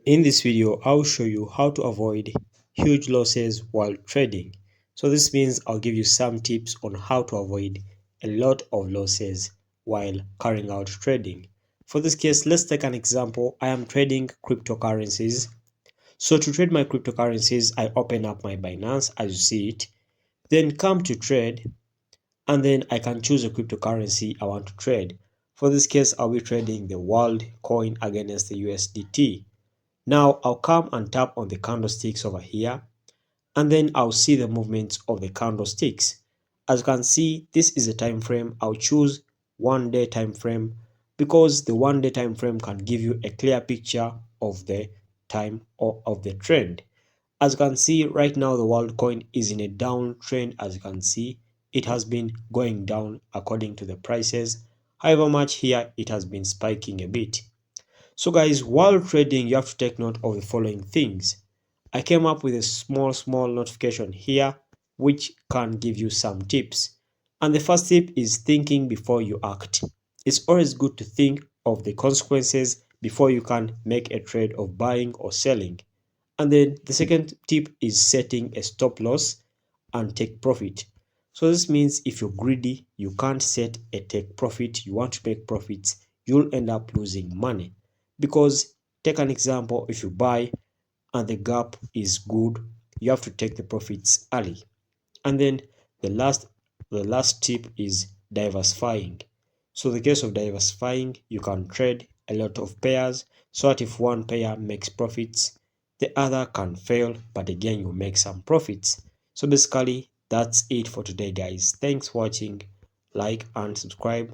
In this video, I'll show you how to avoid huge losses while trading. So this means I'll give you some tips on how to avoid a lot of losses while carrying out trading. For this case, let's take an example. I am trading cryptocurrencies. So to trade my cryptocurrencies, I open up my Binance as you see it, then come to trade, and then I can choose a cryptocurrency I want to trade. For this case, I'll be trading the world coin against the USDT. Now I'll come and tap on the candlesticks over here, and then I'll see the movements of the candlesticks. As you can see, this is a time frame. I'll choose 1 day time frame because the 1 day time frame can give you a clear picture of the time or of the trend. As you can see right now, the world coin is in a downtrend. As you can see, it has been going down according to the prices. However much here, it has been spiking a bit. So guys, while trading, you have to take note of the following things. I came up with a small notification here which can give you some tips. And the first tip is thinking before you act. It's always good to think of the consequences before you can make a trade of buying or selling. And then the second tip is setting a stop loss and take profit. So this means if you're greedy, you can't set a take profit, you want to make profits, you'll end up losing money. Because take an example, if you buy and the gap is good, you have to take the profits early. And then the last tip is diversifying. So in the case of diversifying, you can trade a lot of pairs so that if one pair makes profits, the other can fail, but again you make some profits. So basically that's it for today guys. Thanks for watching. Like and subscribe.